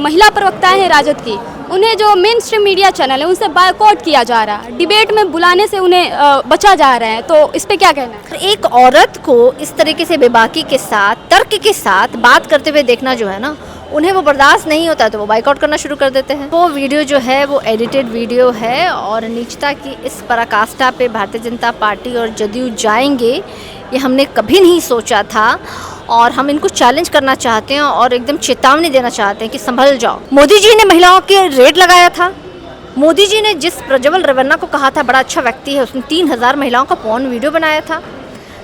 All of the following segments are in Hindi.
महिला प्रवक्ताएं हैं राजद की, उन्हें जो मेन स्ट्रीम मीडिया चैनल है उनसे बायकॉट किया जा रहा है, डिबेट में बुलाने से उन्हें बचा जा रहा है, तो इस पे क्या कहना है? एक औरत को इस तरीके से बेबाकी के साथ, तर्क के साथ बात करते हुए देखना जो है ना, उन्हें वो बर्दाश्त नहीं होता, तो वो बाइकआउट करना शुरू कर देते हैं। वो वीडियो जो है वो एडिटेड वीडियो है और नीचता की इस पराकाष्ठा पे भारतीय जनता पार्टी और जदयू जाएंगे ये हमने कभी नहीं सोचा था और हम इनको चैलेंज करना चाहते हैं और एकदम चेतावनी देना चाहते हैं कि संभल जाओ। मोदी जी ने महिलाओं के रेड लगाया था। मोदी जी ने जिस प्रज्वल रेवन्ना को कहा था बड़ा अच्छा व्यक्ति है, उसने 3000 महिलाओं का पॉर्न वीडियो बनाया था।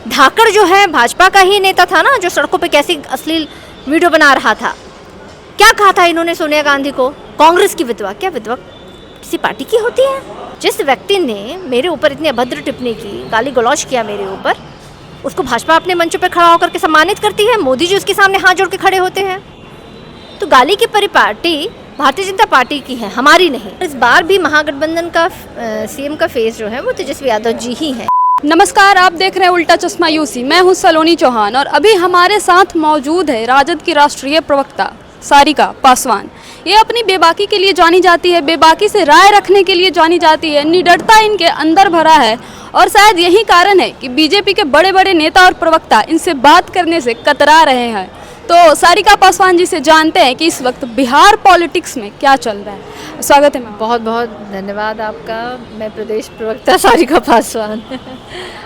धाकड़ जो है भाजपा का ही नेता था ना, जो सड़कों पे कैसी अश्लील वीडियो बना रहा था। क्या कहा था इन्होंने सोनिया गांधी को? कांग्रेस की विधवा। क्या विधवा किसी पार्टी की होती है? जिस व्यक्ति ने मेरे ऊपर इतनी अभद्र टिप्पणी की, गाली गलौज किया मेरे ऊपर, उसको भाजपा अपने मंचों पर खड़ा होकर के सम्मानित करती है। मोदी जी उसके सामने हाथ जोड़ के खड़े होते हैं। तो गाली की परिपाटी भारतीय जनता पार्टी की है, हमारी नहीं। इस बार भी महागठबंधन का सीएम का फेस जो है वो तेजस्वी यादव जी ही है। नमस्कार, आप देख रहे हैं उल्टा चश्मा यूसी। मैं हूं सलोनी चौहान और अभी हमारे साथ मौजूद है राजद की राष्ट्रीय प्रवक्ता सारिका पासवान। ये अपनी बेबाकी के लिए जानी जाती है, बेबाकी से राय रखने के लिए जानी जाती है। निडरता इनके अंदर भरा है और शायद यही कारण है कि बीजेपी के बड़े बड़े नेता और प्रवक्ता इनसे बात करने से कतरा रहे हैं। तो सारिका पासवान जी से जानते हैं कि इस वक्त बिहार पॉलिटिक्स में क्या चल रहा है। स्वागत है मैम। बहुत बहुत धन्यवाद आपका। मैं प्रदेश प्रवक्ता सारिका पासवान।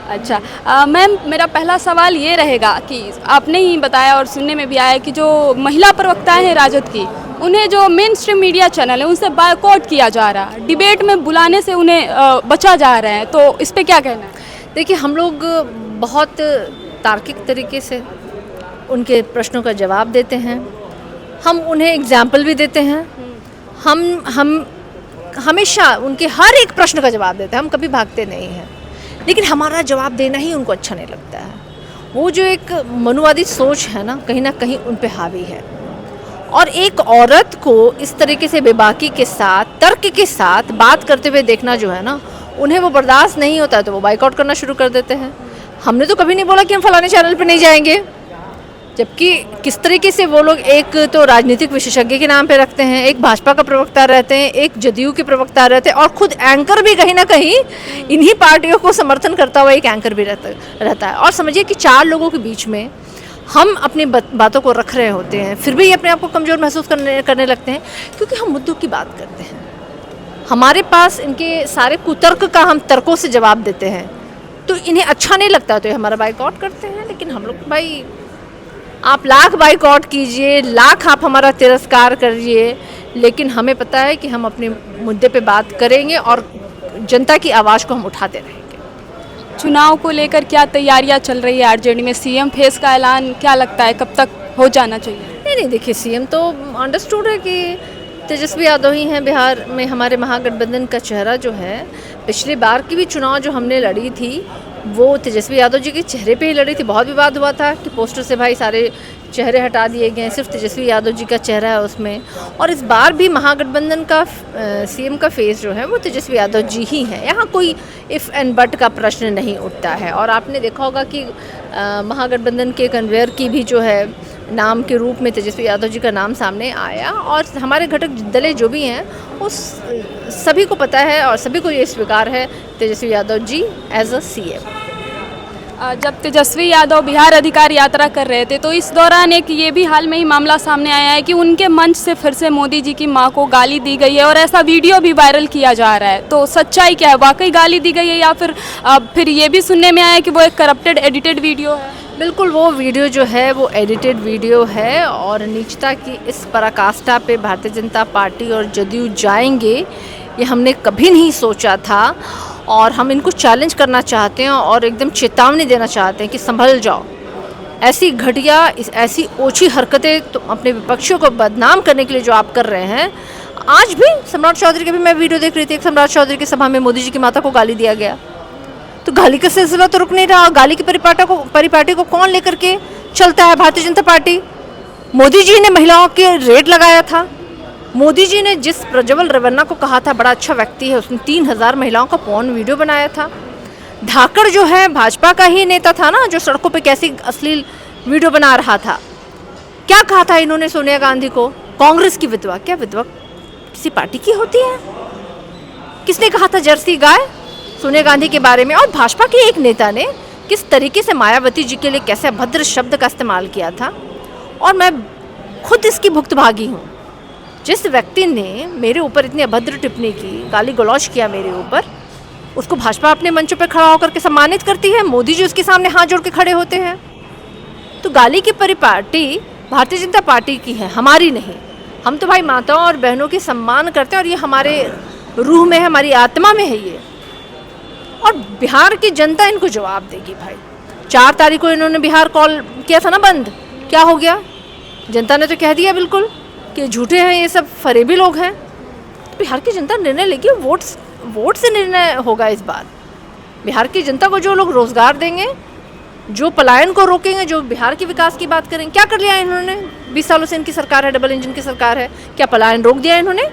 अच्छा मैम, मेरा पहला सवाल ये रहेगा कि आपने ही बताया और सुनने में भी आया कि जो महिला प्रवक्ताएं हैं राजद की, उन्हें जो मेन स्ट्रीम मीडिया चैनल है उनसे बायकॉट किया जा रहा है, डिबेट में बुलाने से उन्हें बचा जा रहा है, तो इस पे क्या कहना है? देखिए, हम लोग बहुत तार्किक तरीके से उनके प्रश्नों का जवाब देते हैं। हम उन्हें एग्जाम्पल भी देते हैं। हम हमेशा उनके हर एक प्रश्न का जवाब देते हैं। हम कभी भागते नहीं हैं, लेकिन हमारा जवाब देना ही उनको अच्छा नहीं लगता है। वो जो एक मनुवादी सोच है ना कहीं उन पे हावी है। और एक औरत को इस तरीके से बेबाकी के साथ, तर्क के साथ बात करते हुए देखना जो है ना, उन्हें वो बर्दाश्त नहीं होता, तो वो बाइकआउट करना शुरू कर देते हैं। हमने तो कभी नहीं बोला कि हम फलाने चैनल पे नहीं जाएंगे, जबकि किस तरीके से वो लोग एक तो राजनीतिक विशेषज्ञ के नाम पे रखते हैं, एक भाजपा का प्रवक्ता रहते हैं, एक जदयू के प्रवक्ता रहते हैं और खुद एंकर भी कहीं ना कहीं इन्हीं पार्टियों को समर्थन करता हुआ एक एंकर भी रहता है। और समझिए कि 4 लोगों के बीच में हम अपनी बातों को रख रहे होते हैं, फिर भी अपने आप को कमज़ोर महसूस करने लगते हैं, क्योंकि हम मुद्दों की बात करते हैं। हमारे पास इनके सारे कुतर्क का हम तर्कों से जवाब देते हैं, तो इन्हें अच्छा नहीं लगता, तो ये हमारा बाइकआउट करते हैं। लेकिन हम लोग, भाई आप लाख बाइकआउट कीजिए, लाख आप हमारा तिरस्कार करिए, लेकिन हमें पता है कि हम अपने मुद्दे पे बात करेंगे और जनता की आवाज़ को हम उठाते रहेंगे। चुनाव को लेकर क्या तैयारियां चल रही है आरजेडी में? सीएम फेस का ऐलान क्या लगता है कब तक हो जाना चाहिए? नहीं, देखिए, सीएम तो अंडरस्टूड है कि तेजस्वी यादव ही हैं बिहार में। हमारे महागठबंधन का चेहरा जो है, पिछली बार की भी चुनाव जो हमने लड़ी थी वो तेजस्वी यादव जी के चेहरे पे ही लड़ी थी। बहुत विवाद हुआ था कि पोस्टर से भाई सारे चेहरे हटा दिए गए, सिर्फ तेजस्वी यादव जी का चेहरा है उसमें। और इस बार भी महागठबंधन का सीएम का फेस जो है वो तेजस्वी यादव जी ही है। यहाँ कोई इफ़ एंड बट का प्रश्न नहीं उठता है। और आपने देखा होगा कि महागठबंधन के कन्वेयर की भी जो है नाम के रूप में तेजस्वी यादव जी का नाम सामने आया। और हमारे घटक दलें जो भी हैं उस सभी को पता है और सभी को ये स्वीकार है Tejashwi Yadav ji as a CM. जब तेजस्वी यादव बिहार अधिकार यात्रा कर रहे थे तो इस दौरान एक ये भी हाल में ही मामला सामने आया है कि उनके मंच से फिर से मोदी जी की मां को गाली दी गई है और ऐसा वीडियो भी वायरल किया जा रहा है। तो सच्चाई क्या है? वाकई गाली दी गई है या फिर ये भी सुनने में आया है कि वो एक करप्टेड एडिटेड वीडियो है? बिल्कुल, वो वीडियो जो है वो एडिटेड वीडियो है और नीचता की इस पराकाष्ठा पे भारतीय जनता पार्टी और जदयू जाएंगे ये हमने कभी नहीं सोचा था और हम इनको चैलेंज करना चाहते हैं और एकदम चेतावनी देना चाहते हैं कि संभल जाओ। ऐसी घटिया, ऐसी ओछी हरकतें तो अपने विपक्षियों को बदनाम करने के लिए जो आप कर रहे हैं। आज भी सम्राट चौधरी की भी मैं वीडियो देख रही थी, एक सम्राट चौधरी की सभा में मोदी जी की माता को गाली दिया गया। तो गाली का सिलसिला तो रुक नहीं रहा। गाली की परिपाटी को कौन लेकर के चलता है? भारतीय जनता पार्टी। मोदी जी ने महिलाओं के रेड लगाया था। मोदी जी ने जिस प्रज्वल रेवन्ना को कहा था बड़ा अच्छा व्यक्ति है, उसने 3000 महिलाओं का पॉर्न वीडियो बनाया था। धाकड़ जो है भाजपा का ही नेता था ना, जो सड़कों पे कैसी अश्लील वीडियो बना रहा था। क्या कहा था इन्होंने सोनिया गांधी को? कांग्रेस की विधवा, क्या विधवा किसी पार्टी की होती है? किसने कहा था जर्सी गाय सोनिया गांधी के बारे में? और भाजपा के एक नेता ने किस तरीके से मायावती जी के लिए कैसे अभद्र शब्द का इस्तेमाल किया था, और मैं खुद इसकी भुक्तभागी हूँ। जिस व्यक्ति ने मेरे ऊपर इतनी अभद्र टिप्पणी की, गाली गलौज किया मेरे ऊपर, उसको भाजपा अपने मंचों पर खड़ा होकर के सम्मानित करती है। मोदी जी उसके सामने हाथ जोड़ के खड़े होते हैं। तो गाली की परिपाटी भारतीय जनता पार्टी की है, हमारी नहीं। हम तो भाई माताओं और बहनों की सम्मान करते हैं, और ये हमारे रूह में है, हमारी आत्मा में है ये। और बिहार की जनता इनको जवाब देगी भाई। 4 तारीख को इन्होंने बिहार कॉल किया था ना बंद, क्या हो गया? जनता ने तो कह दिया बिल्कुल कि झूठे हैं ये सब, फरेबी लोग हैं। तो बिहार की जनता निर्णय लेगी, वोट से निर्णय होगा इस बार। बिहार की जनता को जो लोग रोजगार देंगे, जो पलायन को रोकेंगे, जो बिहार के विकास की बात करेंगे। क्या कर लिया इन्होंने? 20 सालों से इनकी सरकार है, डबल इंजन की सरकार है। क्या पलायन रोक दिया इन्होंने?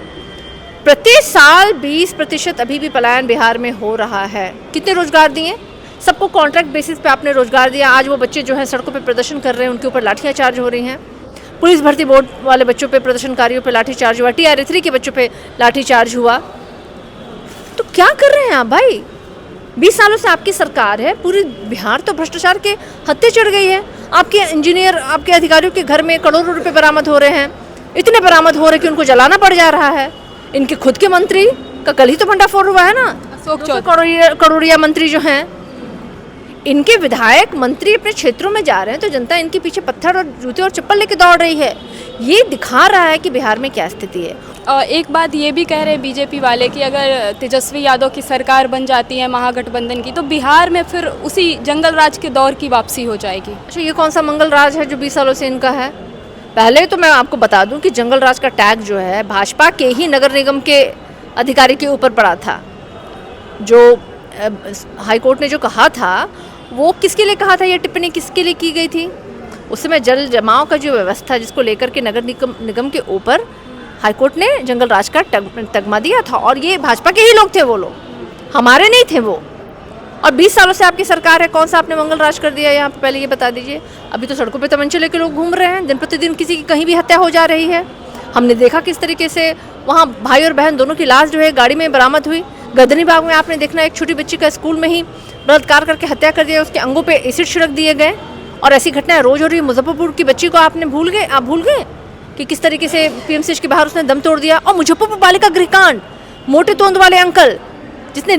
प्रति साल 20% अभी भी पलायन बिहार में हो रहा है। कितने रोजगार दिए? सबको कॉन्ट्रैक्ट बेसिस पे आपने रोजगार दिया। आज वो बच्चे जो हैं सड़कों पे प्रदर्शन कर रहे हैं, उनके ऊपर लाठियां चार्ज हो रही हैं। पुलिस भर्ती बोर्ड वाले बच्चों पे, प्रदर्शनकारियों पे लाठी चार्ज हुआ। TRA 3 के बच्चों पे लाठी चार्ज हुआ। तो क्या कर रहे हैं आप भाई? 20 सालों से आपकी सरकार है, पूरी बिहार तो भ्रष्टाचार के हत्थे चढ़ गई है। आपके इंजीनियर, आपके अधिकारियों के घर में करोड़ों रुपए बरामद हो रहे हैं। इतने बरामद हो रहे कि उनको जलाना पड़ जा रहा है। इनके खुद के मंत्री का कल ही तो भंडाफोड़ हुआ है ना, अशोक चौधरी, करोड़िया मंत्री जो हैं, इनके विधायक मंत्री अपने क्षेत्रों में जा रहे हैं तो जनता इनके पीछे पत्थर और जूते और चप्पल लेके दौड़ रही है। ये दिखा रहा है कि बिहार में क्या स्थिति है। एक बात ये भी कह रहे हैं बीजेपी वाले कि अगर तेजस्वी यादव की सरकार बन जाती है महागठबंधन की, तो बिहार में फिर उसी जंगल राज के दौर की वापसी हो जाएगी। अच्छा, ये कौन सा मंगल राज है जो 20 सालों से इनका है? पहले तो मैं आपको बता दूं कि जंगल राज का टैग जो है भाजपा के ही नगर निगम के अधिकारी के ऊपर पड़ा था। जो हाईकोर्ट ने जो कहा था, वो किसके लिए कहा था? ये टिप्पणी किसके लिए की गई थी? उस समय जल जमाव का जो व्यवस्था, जिसको लेकर के नगर निगम के ऊपर हाईकोर्ट ने जंगल राज का तगमा दिया था, और ये भाजपा के ही लोग थे, वो लोग हमारे नहीं थे वो। और 20 सालों से आपकी सरकार है, कौन सा आपने मंगल राज कर दिया यहाँ पे? पहले ये बता दीजिए। अभी तो सड़कों पे तमंचे लेके लोग घूम रहे हैं, दिन प्रतिदिन किसी की कहीं भी हत्या हो जा रही है। हमने देखा किस तरीके से वहाँ भाई और बहन दोनों की लाश जो है गाड़ी में बरामद हुई। गदनी बाग में आपने देखना, एक छोटी बच्ची का स्कूल में ही बलात्कार करके हत्या कर दिया, उसके अंगों पे एसिड छिड़क दिए गए। और ऐसी घटनाएं रोज हो रही है। मुजफ्फरपुर की बच्ची को आप भूल गए कि किस तरीके से PMCH के बाहर उसने दम तोड़ दिया। और मुजफ्फरपुर बालिका गृहकांड, मोटे तोंद वाले अंकल जिसने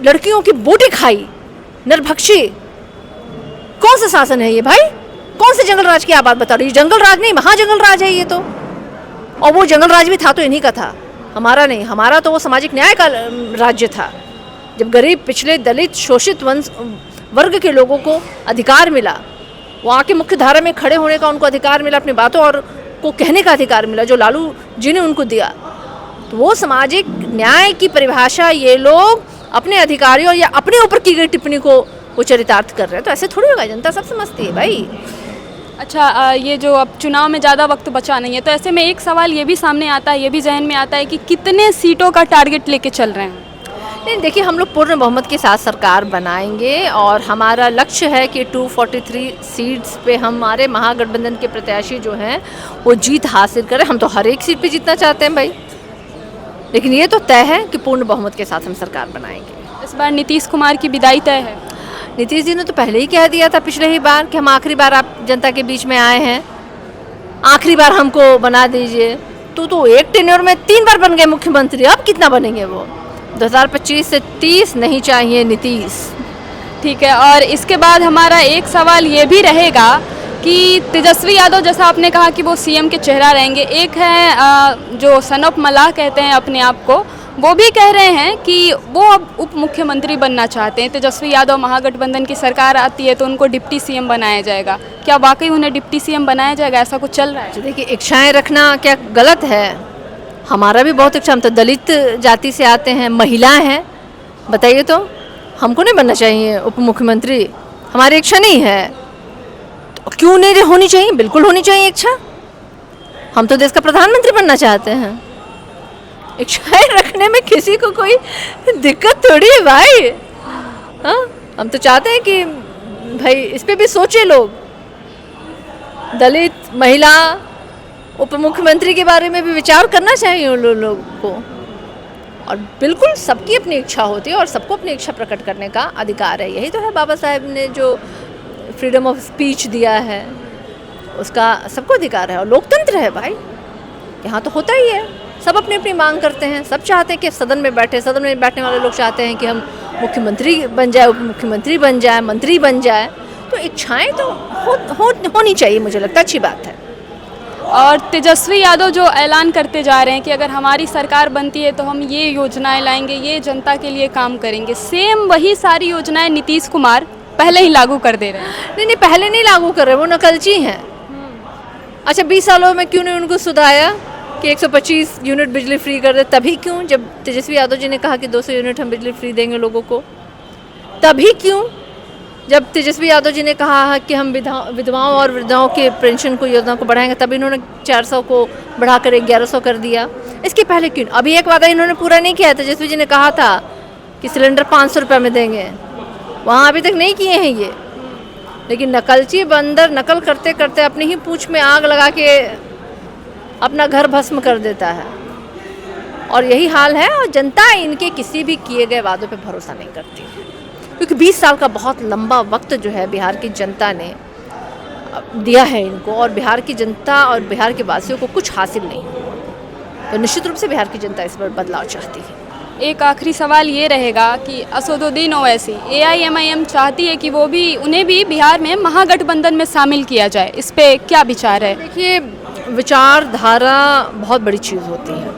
लड़कियों की बोटी खाई, नरभक्षी। कौन सा शासन है ये भाई? कौन से जंगल राज की आप बात बता रही? जंगल राज नहीं, महाजंगल राज है ये तो। और वो जंगल राज भी था तो इन्हीं का था, हमारा नहीं। हमारा तो वो सामाजिक न्याय का राज्य था। जब गरीब, पिछड़े, दलित, शोषित वर्ग के लोगों को अधिकार मिला, वहाँ के मुख्य धारा में खड़े होने का उनको अधिकार मिला, अपनी बातों और को कहने का अधिकार मिला, जो लालू जी ने उनको दिया। तो वो सामाजिक न्याय की परिभाषा ये लोग अपने अधिकारियों या अपने ऊपर की गई टिप्पणी को वो चरितार्थ कर रहे हैं। तो ऐसे थोड़ी होगा, जनता सब समझती है भाई। अच्छा, ये जो अब चुनाव में ज़्यादा वक्त बचा नहीं है, तो ऐसे में एक सवाल ये भी सामने आता है, ये भी जहन में आता है कि कितने सीटों का टारगेट लेके चल रहे हैं? नहीं, देखिए, हम लोग पूर्ण बहुमत के साथ सरकार बनाएंगे और हमारा लक्ष्य है कि 243 सीट्स पे हमारे महागठबंधन के प्रत्याशी जो हैं वो जीत हासिल करें। हम तो हर एक सीट पे जीतना चाहते हैं भाई, लेकिन ये तो तय है कि पूर्ण बहुमत के साथ हम सरकार बनाएंगे। इस बार नीतीश कुमार की विदाई तय है। नीतीश जी ने तो पहले ही कह दिया था पिछले ही बार कि हम आखिरी बार आप जनता के बीच में आए हैं, आखिरी बार हमको बना दीजिए। तो एक टेन्योर में 3 बार बन गए मुख्यमंत्री, अब कितना बनेंगे वो? 2025 से 30 नहीं चाहिए नीतीश। ठीक है, और इसके बाद हमारा एक सवाल ये भी रहेगा कि तेजस्वी यादव, जैसा आपने कहा कि वो CM के चेहरा रहेंगे, एक है जो सन ऑफ मलाह कहते हैं अपने आप को, वो भी कह रहे हैं कि वो अब उप मुख्यमंत्री बनना चाहते हैं। तेजस्वी यादव, महागठबंधन की सरकार आती है तो उनको डिप्टी CM बनाया जाएगा। क्या वाकई उन्हें डिप्टी CM बनाया जाएगा? ऐसा कुछ चल रहा है? देखिए, इच्छाएं रखना क्या गलत है? हमारा भी बहुत इच्छा, हम तो दलित जाति से आते हैं, महिलाएं हैं, बताइए तो हमको नहीं बनना चाहिए उप मुख्यमंत्री? हमारी इच्छा नहीं है तो क्यों नहीं होनी चाहिए? बिल्कुल होनी चाहिए इच्छा। हम तो देश का प्रधानमंत्री बनना चाहते हैं। इच्छाएं रखने में किसी को कोई दिक्कत थोड़ी है भाई। हाँ, हम तो चाहते हैं कि भाई इस पे भी सोचे लोग। दलित, महिला, उप मुख्यमंत्री के बारे में भी विचार करना चाहिए उन लोगों को। और बिल्कुल सबकी अपनी इच्छा होती है और सबको अपनी इच्छा प्रकट करने का अधिकार है। यही तो है बाबा साहेब ने जो फ्रीडम ऑफ स्पीच दिया है, उसका सबको अधिकार है। और लोकतंत्र है भाई, यहाँ तो होता ही है। सब अपनी अपनी मांग करते हैं, सब चाहते हैं कि सदन में बैठने वाले लोग चाहते हैं कि हम मुख्यमंत्री बन जाए, उप मुख्यमंत्री बन जाए, मंत्री बन जाए। तो इच्छाएं तो होनी चाहिए, मुझे लगता है अच्छी बात है। और तेजस्वी यादव जो ऐलान करते जा रहे हैं कि अगर हमारी सरकार बनती है तो हम ये योजनाएं लाएंगे, ये जनता के लिए काम करेंगे, सेम वही सारी योजनाएं नीतीश कुमार पहले ही लागू कर दे रहे हैं। नहीं, पहले नहीं लागू कर रहे, वो नकलची हैं। अच्छा, 20 सालों में क्यों नहीं उनको सुधारा कि 125 यूनिट बिजली फ्री कर दे? तभी क्यों जब तेजस्वी यादव जी ने कहा कि 200 यूनिट हम बिजली फ्री देंगे लोगों को? तभी क्यों जब तेजस्वी यादव जी ने कहा कि हम विधवाओं और वृद्धाओं के पेंशन को योजना को बढ़ाएंगे, तभी इन्होंने 400 को बढ़ाकर 1100 कर दिया? इसके पहले क्यों? अभी एक वादा इन्होंने पूरा नहीं किया। तेजस्वी जी ने कहा था कि सिलेंडर 500 रुपये में देंगे, वहाँ अभी तक नहीं किए हैं ये। लेकिन नकलची बंदर नकल करते करते अपनी ही पूंछ में आग लगा के अपना घर भस्म कर देता है। और यही हाल है। और जनता इनके किसी भी किए गए वादों पे भरोसा नहीं करती, क्योंकि 20 साल का बहुत लंबा वक्त जो है बिहार की जनता ने दिया है इनको, और बिहार की जनता और बिहार के वासियों को कुछ हासिल नहीं। तो निश्चित रूप से बिहार की जनता इस पर बदलाव चाहती है। एक आखिरी सवाल ये रहेगा कि असदुद्दीन ओवैसी, AIMIM चाहती है कि उन्हें भी बिहार में महागठबंधन में शामिल किया जाए, इस पे क्या विचार है? देखिए, विचारधारा बहुत बड़ी चीज़ होती है,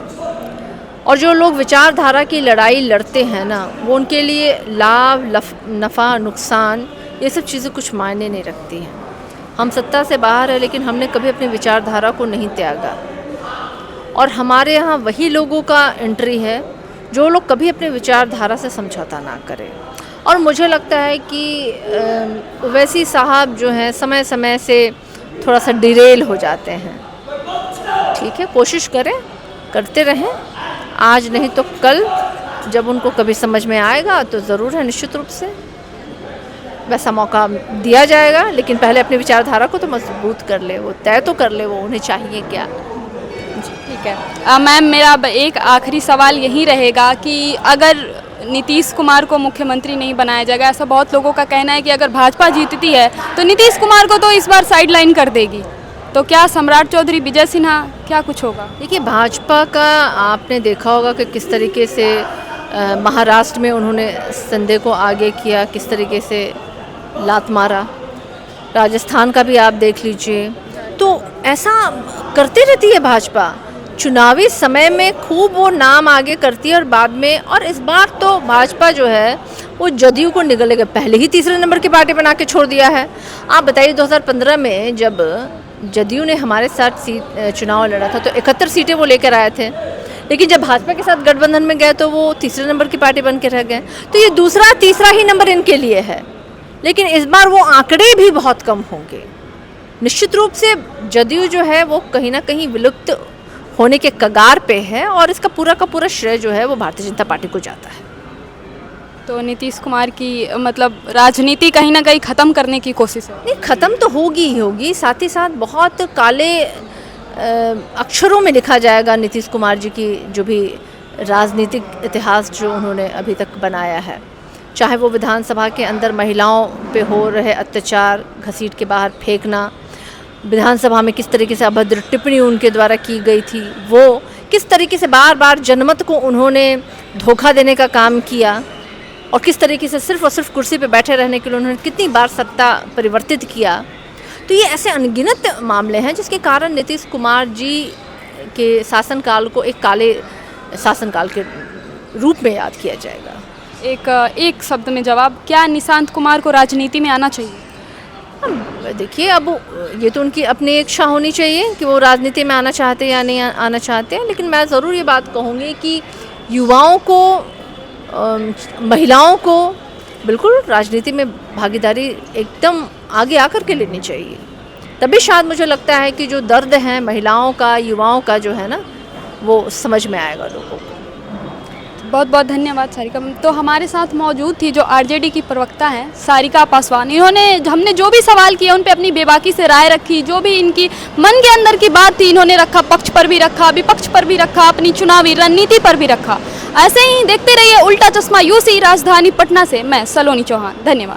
और जो लोग विचारधारा की लड़ाई लड़ते हैं ना, वो उनके लिए लाभ नफ़ा नुकसान ये सब चीज़ें कुछ मायने नहीं रखती हैं। हम सत्ता से बाहर है, लेकिन हमने कभी अपनी विचारधारा को नहीं त्यागा। और हमारे यहाँ वही लोगों का एंट्री है जो लोग कभी अपने विचारधारा से समझौता ना करें। और मुझे लगता है कि ओवैसी साहब जो हैं समय समय से थोड़ा सा डिरेल हो जाते हैं। ठीक है, कोशिश करते रहें, आज नहीं तो कल जब उनको कभी समझ में आएगा तो ज़रूर है, निश्चित रूप से वैसा मौका दिया जाएगा। लेकिन पहले अपनी विचारधारा को तो मजबूत कर ले, वो तय तो कर ले वो उन्हें चाहिए क्या। ठीक है मैम, मेरा एक आखिरी सवाल यही रहेगा कि अगर नीतीश कुमार को मुख्यमंत्री नहीं बनाया जाएगा, ऐसा बहुत लोगों का कहना है कि अगर भाजपा जीतती है तो नीतीश कुमार को तो इस बार साइडलाइन कर देगी, तो क्या सम्राट चौधरी, विजय सिन्हा, क्या कुछ होगा? देखिए, भाजपा का आपने देखा होगा कि किस तरीके से महाराष्ट्र में उन्होंने संदेह को आगे किया, किस तरीके से लात मारा। राजस्थान का भी आप देख लीजिए। तो ऐसा करती रहती है भाजपा, चुनावी समय में खूब वो नाम आगे करती है और बाद में। और इस बार तो भाजपा जो है वो जदयू को निगल गए, पहले ही तीसरे नंबर की पार्टी बना के छोड़ दिया है। आप बताइए, 2015 में जब जदयू ने हमारे साथ चुनाव लड़ा था तो 71 सीटें वो लेकर आए थे, लेकिन जब भाजपा के साथ गठबंधन में गए तो वो तीसरे नंबर की पार्टी बन के रह गए। तो ये दूसरा तीसरा ही नंबर इनके लिए है। लेकिन इस बार वो आंकड़े भी बहुत कम होंगे। निश्चित रूप से जदयू जो है वो कहीं ना कहीं विलुप्त होने के कगार पे है, और इसका पूरा का पूरा श्रेय जो है वो भारतीय जनता पार्टी को जाता है। तो नीतीश कुमार की मतलब राजनीति कहीं ना कहीं ख़त्म करने की कोशिश है? नहीं, ख़त्म तो होगी ही होगी, साथ ही साथ बहुत काले अक्षरों में लिखा जाएगा नीतीश कुमार जी की जो भी राजनीतिक इतिहास जो उन्होंने अभी तक बनाया है। चाहे वो विधानसभा के अंदर महिलाओं पे हो रहे अत्याचार, घसीट के बाहर फेंकना, विधानसभा में किस तरीके से अभद्र टिप्पणी उनके द्वारा की गई थी, वो किस तरीके से बार बार जनमत को उन्होंने धोखा देने का काम किया, और किस तरीके से सिर्फ और सिर्फ कुर्सी पे बैठे रहने के लिए उन्होंने कितनी बार सत्ता परिवर्तित किया। तो ये ऐसे अनगिनत मामले हैं जिसके कारण नीतीश कुमार जी के शासनकाल को एक काले शासनकाल के रूप में याद किया जाएगा। एक शब्द में जवाब, क्या निशांत कुमार को राजनीति में आना चाहिए? देखिए, अब ये तो उनकी अपनी इच्छा होनी चाहिए कि वो राजनीति में आना चाहते हैं या नहीं आना चाहते हैं। लेकिन मैं ज़रूर ये बात कहूँगी कि युवाओं को, महिलाओं को बिल्कुल राजनीति में भागीदारी एकदम आगे आकर के लेनी चाहिए। तभी शायद मुझे लगता है कि जो दर्द है महिलाओं का, युवाओं का जो है ना, वो समझ में आएगा लोगों को। बहुत बहुत धन्यवाद सारिका मैम। तो हमारे साथ मौजूद थी जो आरजेडी की प्रवक्ता हैं सारिका पासवान। इन्होंने हमने जो भी सवाल किए उन पे अपनी बेबाकी से राय रखी, जो भी इनकी मन के अंदर की बात थी इन्होंने रखा, पक्ष पर भी रखा, विपक्ष पर भी रखा, अपनी चुनावी रणनीति पर भी रखा। ऐसे ही देखते रहिए उल्टा चश्मा यूसी राजधानी पटना से मैं सलोनी चौहान, धन्यवाद।